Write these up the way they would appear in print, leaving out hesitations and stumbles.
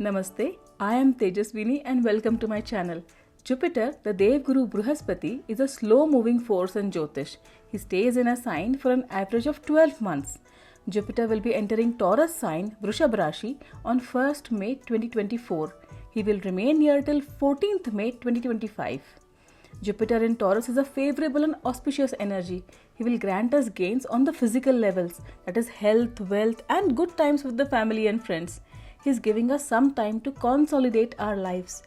Namaste, I am Tejaswini and welcome to my channel. Jupiter, the Dev Guru Bruhaspati, is a slow-moving force in Jyotish. He stays in a sign for an average of 12 months. Jupiter will be entering Taurus sign, Vrishab Rashi, on 1st May 2024. He will remain here till 14th May 2025. Jupiter in Taurus is a favorable and auspicious energy. He will grant us gains on the physical levels, that is health, wealth and good times with the family and friends. He is giving us some time to consolidate our lives.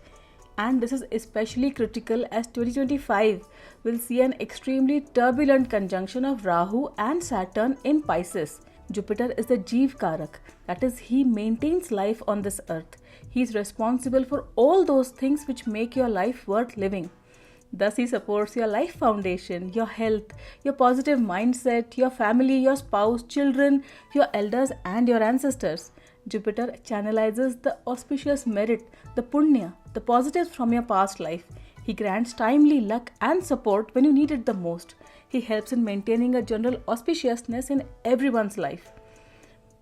And this is especially critical as 2025 will see an extremely turbulent conjunction of Rahu and Saturn in Pisces. Jupiter is the Jeev Karak, that is, he maintains life on this earth. He is responsible for all those things which make your life worth living. Thus, he supports your life foundation, your health, your positive mindset, your family, your spouse, children, your elders and your ancestors. Jupiter channelizes the auspicious merit, the punya, the positives from your past life. He grants timely luck and support when you need it the most. He helps in maintaining a general auspiciousness in everyone's life.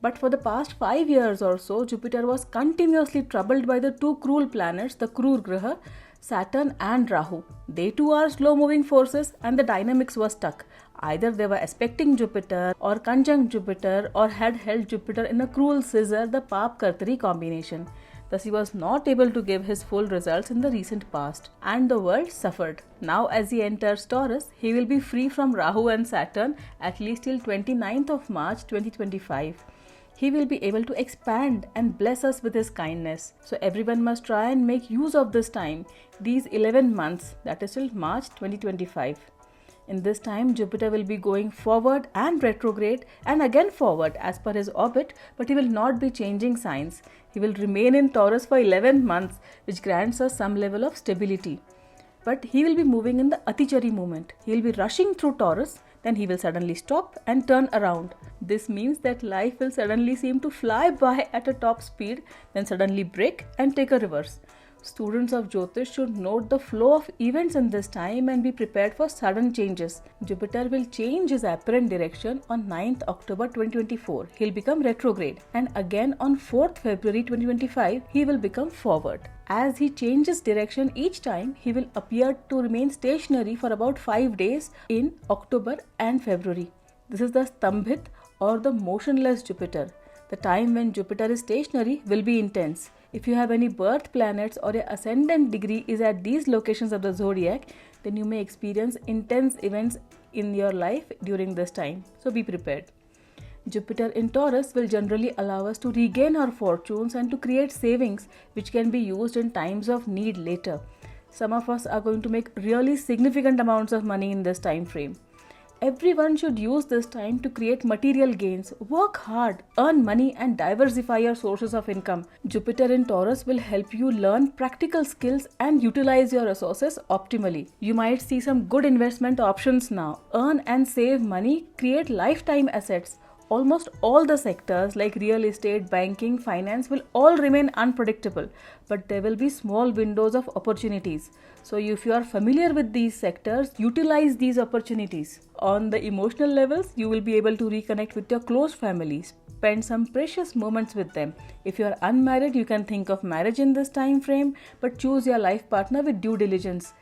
But for the past 5 years or so, Jupiter was continuously troubled by the two cruel planets, the Krur Graha, Saturn and Rahu. They too are slow-moving forces and the dynamics was stuck. Either they were aspecting Jupiter or conjunct Jupiter or had held Jupiter in a cruel scissor, the Pap-Kartari combination. Thus he was not able to give his full results in the recent past and the world suffered. Now as he enters Taurus, he will be free from Rahu and Saturn at least till 29th of March 2025. He will be able to expand and bless us with his kindness. So everyone must try and make use of this time, these 11 months, that is till March 2025. In this time, Jupiter will be going forward and retrograde and again forward as per his orbit, but he will not be changing signs. He will remain in Taurus for 11 months, which grants us some level of stability. But he will be moving in the Atichari movement. He will be rushing through Taurus, then he will suddenly stop and turn around. This means that life will suddenly seem to fly by at a top speed, then suddenly break and take a reverse. Students of Jyotish should note the flow of events in this time and be prepared for sudden changes. Jupiter will change his apparent direction on 9th October 2024. He will become retrograde, and again on 4th February 2025 he will become forward. As he changes direction each time, he will appear to remain stationary for about 5 days in October and February. This is the Stambhit or the motionless Jupiter. The time when Jupiter is stationary will be intense. If you have any birth planets or your ascendant degree is at these locations of the zodiac, then you may experience intense events in your life during this time. So be prepared. Jupiter in Taurus will generally allow us to regain our fortunes and to create savings which can be used in times of need later. Some of us are going to make really significant amounts of money in this time frame. Everyone should use this time to create material gains, work hard, earn money and diversify your sources of income. Jupiter in Taurus will help you learn practical skills and utilize your resources optimally. You might see some good investment options now. Earn and save money, create lifetime assets. Almost all the sectors like real estate, banking, finance will all remain unpredictable, but there will be small windows of opportunities. So if you are familiar with these sectors, utilize these opportunities. On the emotional levels, you will be able to reconnect with your close families. Spend some precious moments with them. If you are unmarried, you can think of marriage in this time frame, but choose your life partner with due diligence.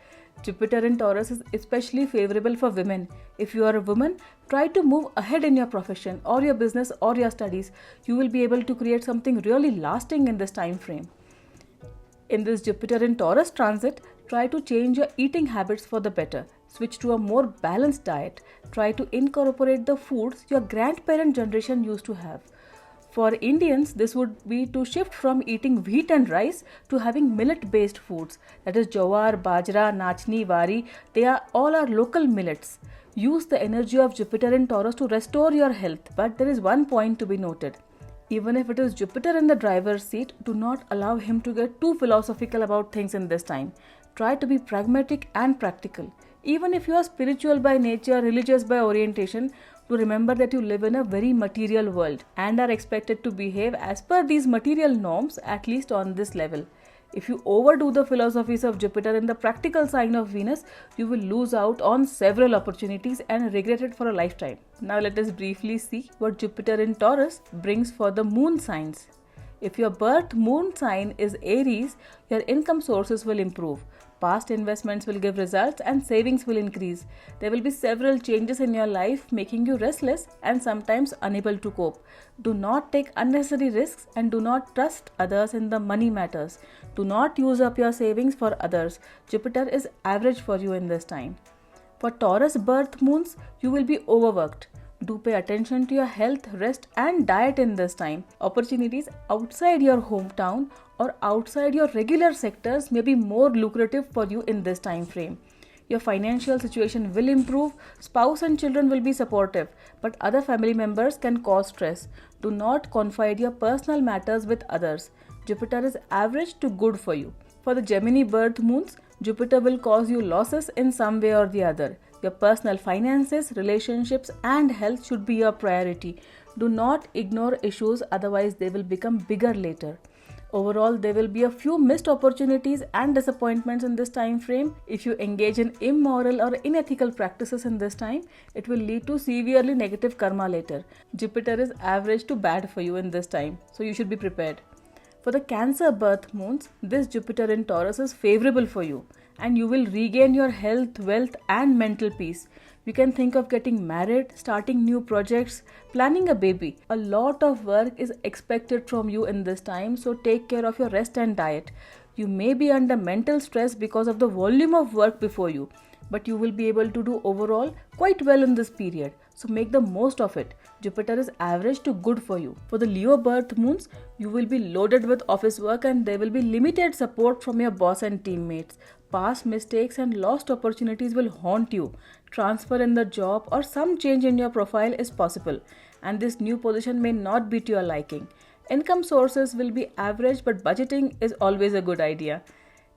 Jupiter in Taurus is especially favorable for women. If you are a woman, try to move ahead in your profession or your business or your studies. You will be able to create something really lasting in this time frame. In this Jupiter in Taurus transit, try to change your eating habits for the better. Switch to a more balanced diet. Try to incorporate the foods your grandparent generation used to have. For Indians, this would be to shift from eating wheat and rice to having millet-based foods. That is jowar, bajra, nachni, wari. They are all our local millets. Use the energy of Jupiter in Taurus to restore your health. But there is one point to be noted. Even if it is Jupiter in the driver's seat, do not allow him to get too philosophical about things in this time. Try to be pragmatic and practical. Even if you are spiritual by nature, religious by orientation, to remember that you live in a very material world and are expected to behave as per these material norms, at least on this level. If you overdo the philosophies of Jupiter in the practical sign of Venus, you will lose out on several opportunities and regret it for a lifetime. Now let us briefly see what Jupiter in Taurus brings for the moon signs. If your birth moon sign is Aries, your income sources will improve. Past investments will give results and savings will increase. There will be several changes in your life making you restless and sometimes unable to cope. Do not take unnecessary risks and do not trust others in the money matters. Do not use up your savings for others. Jupiter is average for you in this time. For Taurus birth moons, you will be overworked. Do pay attention to your health, rest and diet in this time. Opportunities outside your hometown or outside your regular sectors may be more lucrative for you in this time frame. Your financial situation will improve, spouse and children will be supportive, but other family members can cause stress. Do not confide your personal matters with others. Jupiter is average to good for you. For the Gemini birth moons, Jupiter will cause you losses in some way or the other. Your personal finances, relationships and health should be your priority. Do not ignore issues, otherwise they will become bigger later. Overall, there will be a few missed opportunities and disappointments in this time frame. If you engage in immoral or unethical practices in this time, it will lead to severely negative karma later. Jupiter is average to bad for you in this time, so you should be prepared. For the Cancer birth moons, this Jupiter in Taurus is favorable for you and you will regain your health, wealth and mental peace. You can think of getting married, starting new projects, planning a baby. A lot of work is expected from you in this time, so take care of your rest and diet. You may be under mental stress because of the volume of work before you, but you will be able to do overall quite well in this period. So make the most of it. Jupiter is average to good for you. For the Leo birth moons, you will be loaded with office work and there will be limited support from your boss and teammates. Past mistakes and lost opportunities will haunt you. Transfer in the job or some change in your profile is possible, and this new position may not be to your liking. Income sources will be average, but budgeting is always a good idea.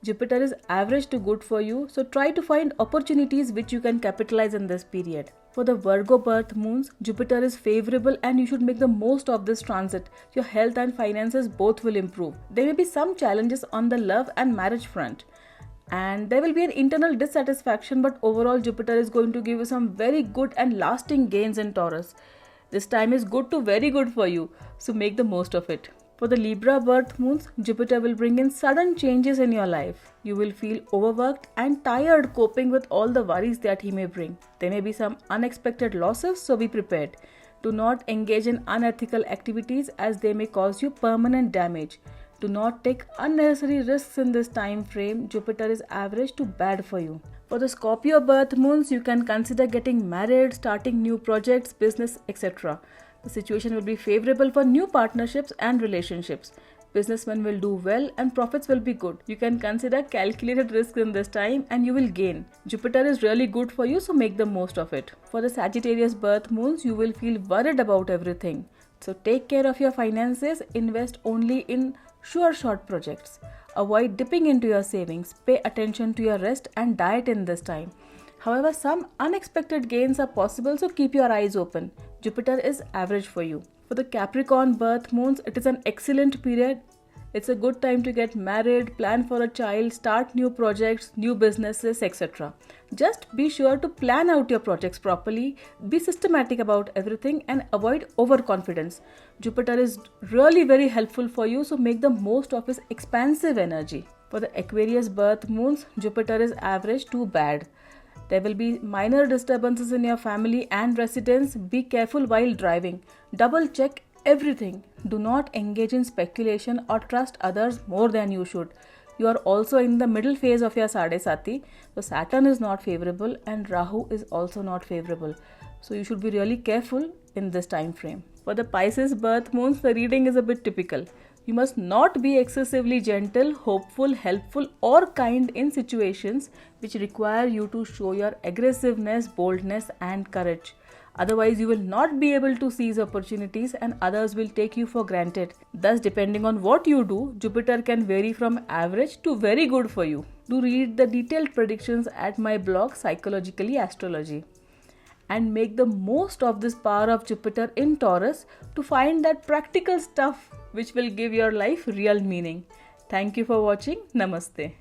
Jupiter is average to good for you, so try to find opportunities which you can capitalize in this period. For the Virgo birth moons, Jupiter is favorable and you should make the most of this transit. Your health and finances both will improve. There may be some challenges on the love and marriage front, and there will be an internal dissatisfaction, but overall Jupiter is going to give you some very good and lasting gains in Taurus. This time is good to very good for you, so make the most of it. For the Libra birth moons, Jupiter will bring in sudden changes in your life. You will feel overworked and tired coping with all the worries that he may bring. There may be some unexpected losses, so be prepared. Do not engage in unethical activities as they may cause you permanent damage. Do not take unnecessary risks in this time frame. Jupiter is average to bad for you. For the Scorpio birth moons, you can consider getting married, starting new projects, business, etc. The situation will be favorable for new partnerships and relationships. Businessmen will do well and profits will be good. You can consider calculated risks in this time and you will gain. Jupiter is really good for you, so make the most of it. For the Sagittarius birth moons, you will feel worried about everything. So take care of your finances, invest only in sure short projects. Avoid dipping into your savings. Pay attention to your rest and diet in this time. However, some unexpected gains are possible, so keep your eyes open. Jupiter is average for you. For the Capricorn birth moons, it is an excellent period. It's a good time to get married, plan for a child, start new projects, new businesses, etc. Just be sure to plan out your projects properly, be systematic about everything and avoid overconfidence. Jupiter is really very helpful for you, so make the most of his expansive energy. For the Aquarius birth moons, Jupiter is average to bad. There will be minor disturbances in your family and residence. Be careful while driving. Double check everything. Do not engage in speculation or trust others more than you should. You are also in the middle phase of your Sade Sati. So Saturn is not favorable and Rahu is also not favorable. So you should be really careful in this time frame. For the Pisces birth moons, the reading is a bit typical. You must not be excessively gentle, hopeful, helpful or kind in situations which require you to show your aggressiveness, boldness and courage. Otherwise, you will not be able to seize opportunities and others will take you for granted. Thus, depending on what you do, Jupiter can vary from average to very good for you. Do read the detailed predictions at my blog Psychologically Astrology. And make the most of this power of Jupiter in Taurus to find that practical stuff which will give your life real meaning. Thank you for watching. Namaste.